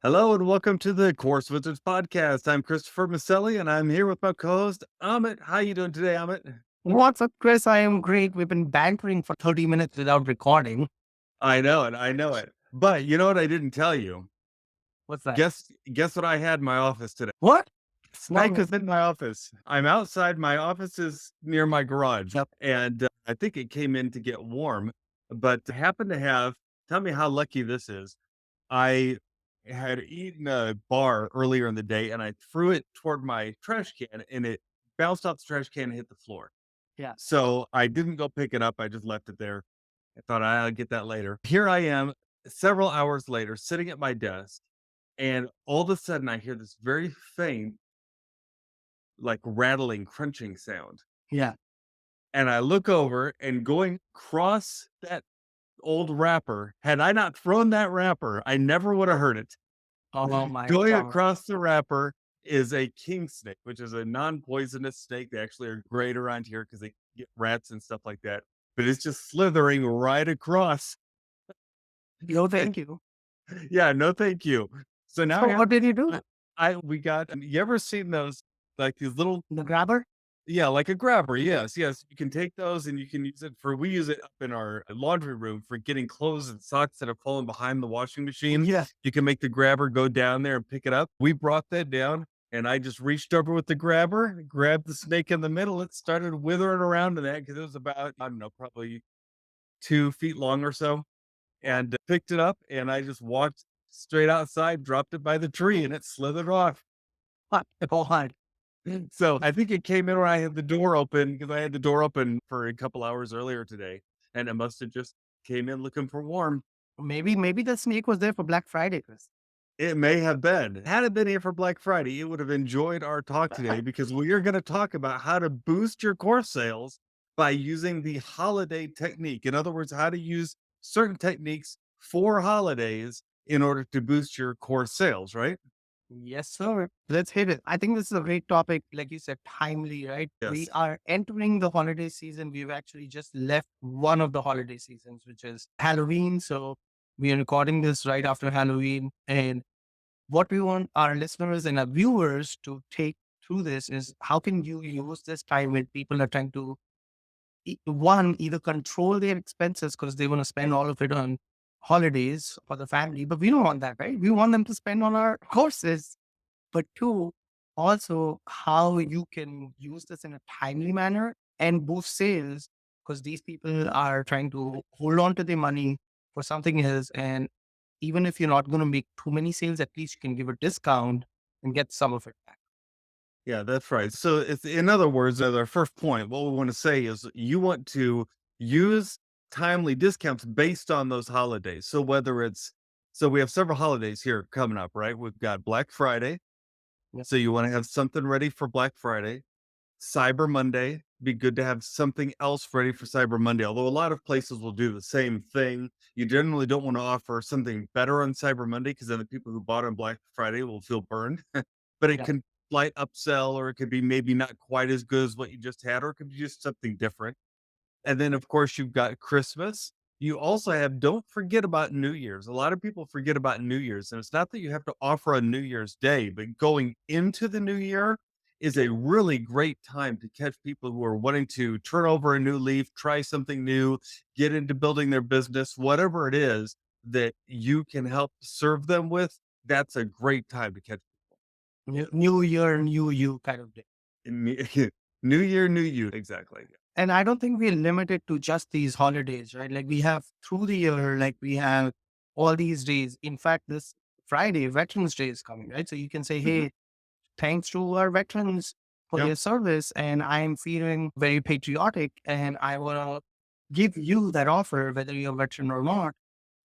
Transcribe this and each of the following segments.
Hello and welcome to the Course Wizards podcast. I'm Christopher Maselli and I'm here with my co-host Amit. How you doing today, Amit? What's up, Chris? I am great. We've been bantering for 30 minutes without recording. I know it. I know it. But you know what I didn't tell you? What's that? Guess what I had in my office today? What? Snake No. was in my office. I'm outside. My office is near my garage, Yep. and I think it came in to get warm. But I happen to have. Tell me how lucky this is. I had eaten a bar earlier in the day, and I threw it toward my trash can, and it bounced off the trash can and hit the floor. Yeah. So I didn't go pick it up. I just left it there. I thought I'll get that later. Here I am, several hours later, sitting at my desk, and all of a sudden I hear this very faint, like rattling, crunching sound. Yeah. And I look over and going across that old wrapper, had I not thrown that wrapper, I never would have heard it. Oh my Going God. across the wrapper is a king snake, which is a non-poisonous snake. They actually are great around here because they get rats and stuff like that. But it's just slithering right across. No, thank you. Yeah, no, thank you. So now So, what did you do? I we got. You ever seen those like these little The grabber? yeah, like a grabber? Yes, yes. You can take those and you can use it for. We use it up in our laundry room for getting clothes and socks that have fallen behind the washing machine. Yeah. You can make the grabber go down there and pick it up. We brought that down and I just reached over with the grabber, grabbed the snake in the middle. It started withering around in that because it was about, I don't know, probably 2 feet long or so. And picked it up and I just walked straight outside, dropped it by the tree and it slithered off. What? Oh, hard. So I think it came in when I had the door open because I had the door open for a couple hours earlier today and it must have just came in looking for warm. Maybe the snake was there for Black Friday, Chris. It may have been. Had it been here for Black Friday, it would have enjoyed our talk today because we are going to talk about how to boost your course sales by using the holiday technique. In other words, how to use certain techniques for holidays in order to boost your course sales, right? Yes, sir. Let's hit it. I think this is a great topic. Like you said, timely, right? We Yes. are entering the holiday season. We've actually just left one of the holiday seasons, which is Halloween. So we are recording this right after Halloween. And what we want our listeners and our viewers to take through this is how can you use this time when people are trying to one either control their expenses because they want to spend all of it on holidays for the family, but we don't want that, right? We want them to spend on our courses. But two, also how you can use this in a timely manner and boost sales because these people are trying to hold on to their money for something else. And even if you're not going to make too many sales, at least you can give a discount and get some of it back. Yeah, that's right. So it's in other words, as our first point, what we want to say is you want to use timely discounts based on those holidays. So whether it's so we have several holidays here coming up, right? We've got Black Friday. Yeah. So you want to have something ready for Black Friday. Cyber Monday, be good to have something else ready for Cyber Monday. Although a lot of places will do the same thing. You generally don't want to offer something better on Cyber Monday because then the people who bought on Black Friday will feel burned. But it Yeah. can slight upsell, or it could be maybe not quite as good as what you just had, or it could be just something different. And then, of course, you've got Christmas. You also have, don't forget about New Year's. A lot of people forget about New Year's. And it's not that you have to offer a New Year's Day, but going into the new year is a really great time to catch people who are wanting to turn over a new leaf, try something new, get into building their business, whatever it is that you can help serve them with. That's a great time to catch New year, new you kind of day. people. New year, new you. Exactly. And I don't think we're limited to just these holidays, right? Like we have through the year, like we have all these days. In fact, this Friday, Veterans Day is coming, right? So you can say, Mhm. hey, thanks to our veterans for Yep. their service. And I'm feeling very patriotic and I want to give you that offer, whether you're a veteran or not.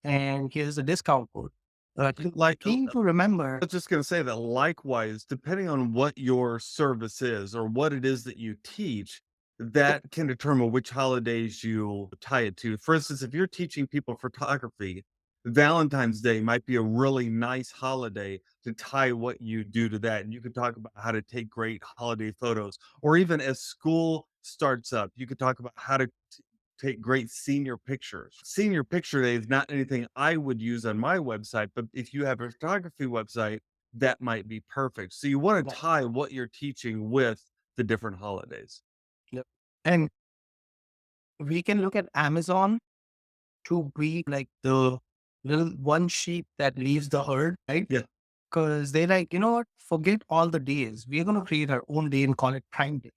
And here's a discount code. The Like, thing to remember, was just going to say that likewise, depending on what your service is or what it is that you teach, that can determine which holidays you tie it to. For instance, if you're teaching people photography, Valentine's Day might be a really nice holiday to tie what you do to that. And you could talk about how to take great holiday photos, or even as school starts up, you could talk about how to take great senior pictures. Senior picture day is not anything I would use on my website, but if you have a photography website, that might be perfect. So you want to Right. tie what you're teaching with the different holidays. Yep. And we can look at Amazon to be like the little one sheep that leaves the herd, right? Yeah. Because they're like, you know what? Forget all the days. We're going to create our own day and call it Prime Day.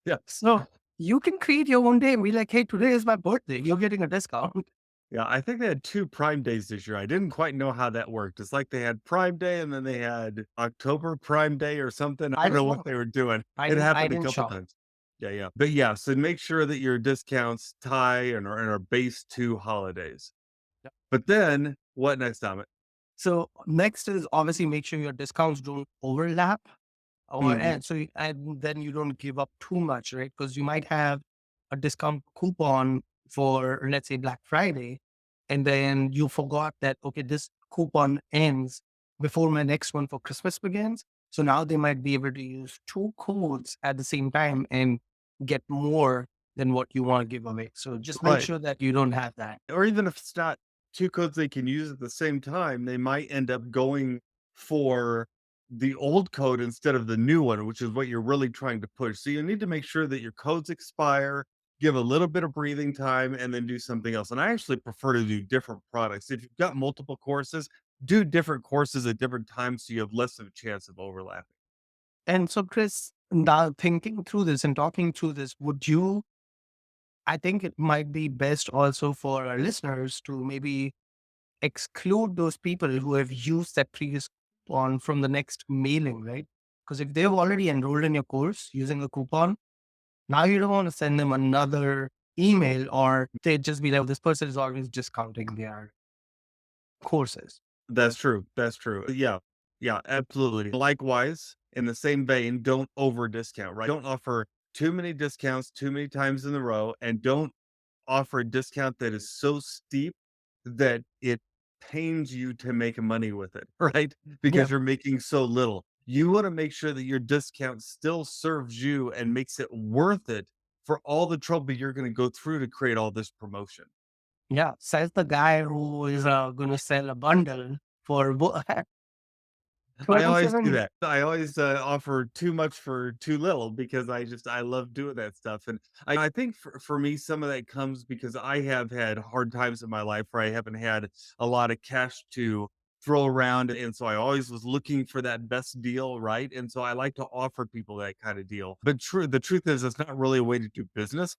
Yeah. So you can create your own day and be like, hey, today is my birthday. You're getting a discount. Yeah, I think they had 2 Prime Days this year. I didn't quite know how that worked. It's like they had Prime Day and then they had October Prime Day or something. I I don't know don't what know. they were doing. I It didn't. I happened a didn't couple shop. times. Yeah, yeah. But yeah, so make sure that your discounts tie and are based to holidays. Yep. But then what next, Amit? So next is obviously make sure your discounts don't overlap, or Mhm. and and then you don't give up too much, right? Because you might have a discount coupon for, let's say, Black Friday, and then you forgot that, okay, this coupon ends before my next one for Christmas begins. So now they might be able to use two codes at the same time and get more than what you want to give away. So just make Right. sure that you don't have that. Or even if it's not 2 codes they can use at the same time, they might end up going for the old code instead of the new one, which is what you're really trying to push. So you need to make sure that your codes expire, give a little bit of breathing time, and then do something else. And I actually prefer to do different products. If you've got multiple courses, do different courses at different times so you have less of a chance of overlapping. And so, Chris, now thinking through this and talking through this, would you, I think it might be best also for our listeners to maybe exclude those people who have used that previous coupon from the next mailing, right? Because if they've already enrolled in your course using a coupon, now you don't want to send them another email or they just be like, this person is always discounting their courses. That's true. That's true. Yeah. Yeah, absolutely. Likewise, in the same vein, don't over discount, right? Don't offer too many discounts too many times in a row and don't offer a discount that is so steep that it pains you to make money with it, right? Yeah. Because you're making so little. You want to make sure that your discount still serves you and makes it worth it for all the trouble you're going to go through to create all this promotion. Yeah. Says the guy who is going to sell a bundle for I always do 27. that. I always, offer too much for too little because I love doing that stuff, and I think for me, some of that comes because I have had hard times in my life where I haven't had a lot of cash to throw around, and so I always was looking for that best deal, right? And so I like to offer people that kinda deal. But the truth is it's not really a way to do business.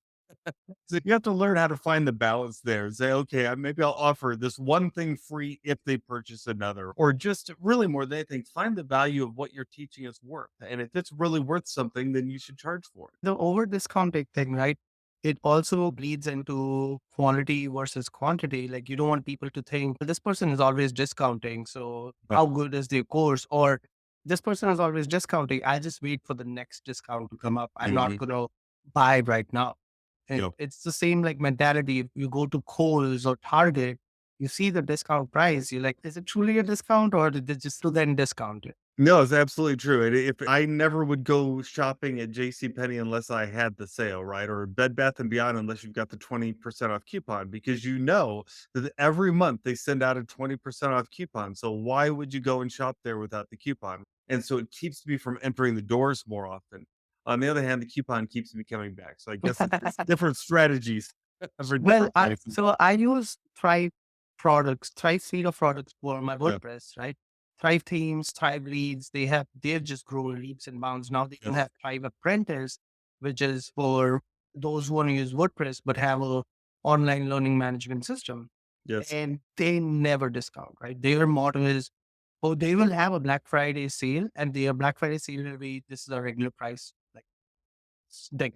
So you have to learn how to find the balance there. Say, okay, maybe I'll offer this one thing free if they purchase another, or just really more than anything, find the value of what you're teaching is worth. And if it's really worth something, then you should charge for it. The over discounting thing, right? It also bleeds into quality versus quantity. Like you don't want people to think "Well, this person is always discounting. So Right. how good is their course? Or this person is always discounting. I just wait for the next discount to come up. I'm not Mhm. going to buy right now. And Yep. it's the same like mentality. If you go to Kohl's or Target, you see the discount price. You're like, is it truly a discount or did they just then discount it? No, it's absolutely true. And if I never would go shopping at JCPenney unless I had the sale, right? Or Bed Bath and Beyond unless you've got the 20% off coupon, because you know that every month they send out a 20% off coupon. So why would you go and shop there without the coupon? And so it keeps me from entering the doors more often. On the other hand, the coupon keeps me coming back. So I guess it's different strategies for Well, different places. I use Thrive suite of products for my Yeah. WordPress, right? Thrive themes, Thrive leads, they've just grown leaps and bounds. Now they even Yes. have Thrive apprentice, which is for those who want to use WordPress but have a online learning management system. Yes. And they never discount, right? Their motto is, oh, they will have a Black Friday sale, and their Black Friday sale will be this is a regular price. Like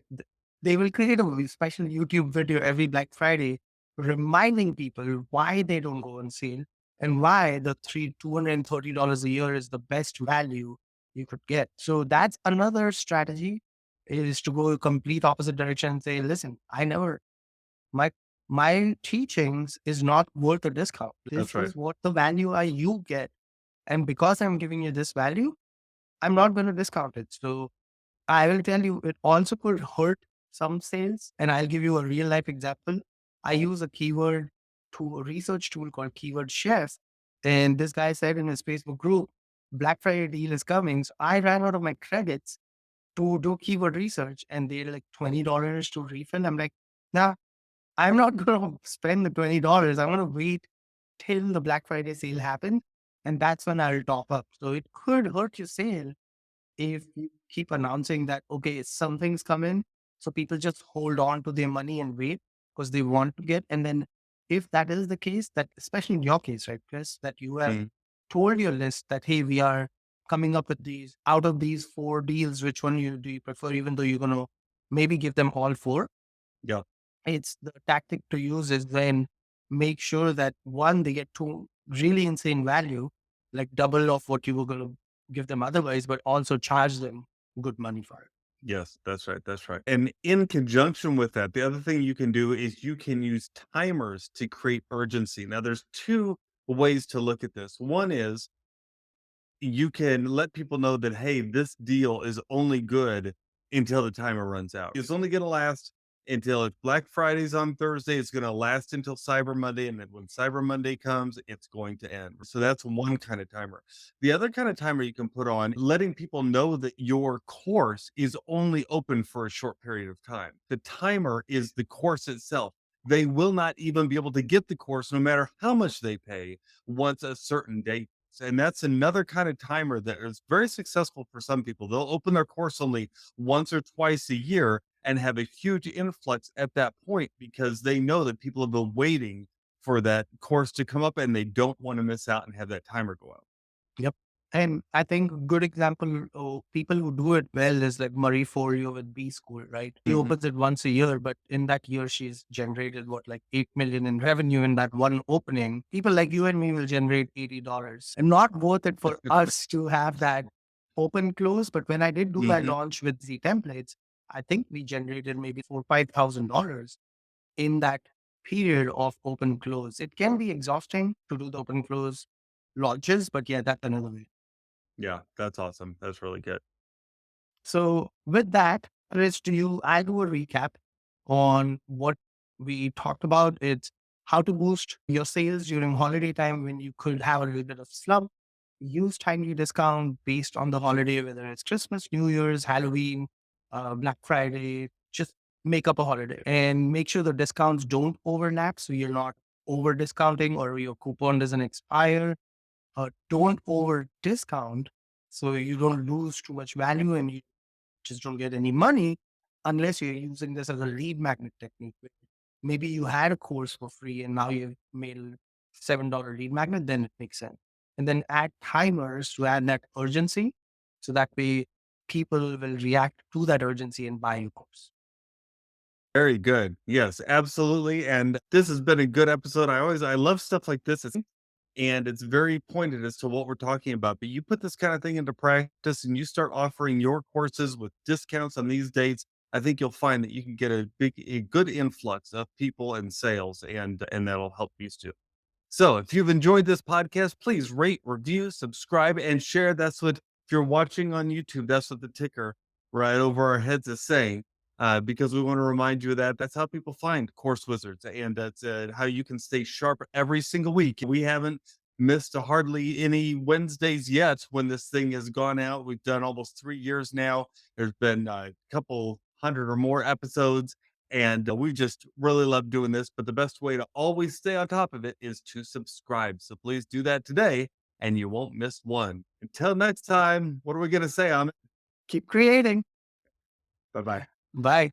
they will create a special YouTube video every Black Friday reminding people why they don't go on sale and why the $230 a year is the best value you could get. So that's another strategy is to go complete opposite direction and say, listen, I never my my teachings is not worth a discount. That's This right. is what the value you get. And because I'm giving you this value, I'm not going to discount it. So I will tell you, it also could hurt some sales. And I'll give you a real life example. I use a keyword to a research tool called Keyword Chef. And this guy said in his Facebook group, Black Friday deal is coming. So I ran out of my credits to do keyword research and they're like $20 to refill. I'm like, nah, I'm not going to spend the $20. I want to wait till the Black Friday sale happens. And that's when I'll top up. So it could hurt your sale if you keep announcing that, okay, something's coming. So people just hold on to their money and wait because they want to get. And then if that is the case, that especially in your case, right, Chris, that you have Mm, told your list that, hey, we are coming up with these out of these four deals, which one do you prefer, even though you're going to maybe give them all four. yeah. It's the tactic to use is then make sure that one, they get to really insane value, like double of what you were going to give them otherwise, but also charge them good money for it. Yes, that's right, that's right. And in conjunction with that, the other thing you can do is you can use timers to create urgency. Now, there's 2 ways to look at this. One is you can let people know that, hey, this deal is only good until the timer runs out. It's only going to last until if Black Friday's on Thursday, it's going to last until Cyber Monday. And then when Cyber Monday comes, it's going to end. So that's one kind of timer. The other kind of timer you can put on, letting people know that your course is only open for a short period of time. The timer is the course itself. They will not even be able to get the course no matter how much they pay once a certain date, and that's another kind of timer that is very successful for some people. They'll open their course only once or twice a year and have a huge influx at that point because they know that people have been waiting for that course to come up and they don't want to miss out and have that timer go out. Yep. And I think a good example of people who do it well is like Marie Forleo with B School, right? She Mhm. opens it once a year, but in that year, she's generated what, like 8 million in revenue in that one opening. People like you and me will generate $80 and not worth it for us to have that open close. But when I did do that Mhm. launch with Z templates, I think we generated maybe $4,000, 5,000 in that period of open close. It can be exhausting to do the open close launches, but yeah, that's another way. Yeah, that's awesome. That's really good. So with that, Chris, I do a recap on what we talked about. It's how to boost your sales during holiday time when you could have a little bit of slump. Use timely discount based on the holiday, whether it's Christmas, New Year's, Halloween, Black Friday. Just make up a holiday and make sure the discounts don't overlap. So you're not over discounting or your coupon doesn't expire. Don't over discount so you don't lose too much value and you just don't get any money unless you're using this as a lead magnet technique. Maybe you had a course for free and now you've made a $7 lead magnet, then it makes sense. And then add timers to add that urgency. So that way people will react to that urgency and buy your course. Very good. Yes, absolutely. And this has been a good episode. I love stuff like this. And it's very pointed as to what we're talking about. But you put this kind of thing into practice and you start offering your courses with discounts on these dates, I think you'll find that you can get a good influx of people and sales, and that'll help you too. So if you've enjoyed this podcast, please rate, review, subscribe, and share. That's what, if you're watching on YouTube, that's what the ticker right over our heads is saying. Because we want to remind you of that. That's how people find Course Wizards, and that's how you can stay sharp every single week. We haven't missed hardly any Wednesdays yet when this thing has gone out. We've done almost 3 years now. There's been a couple hundred or more episodes, and we just really love doing this. But the best way to always stay on top of it is to subscribe. So please do that today, and you won't miss one. Until next time, what are we going to say, Amit? Keep creating. Bye bye. Bye.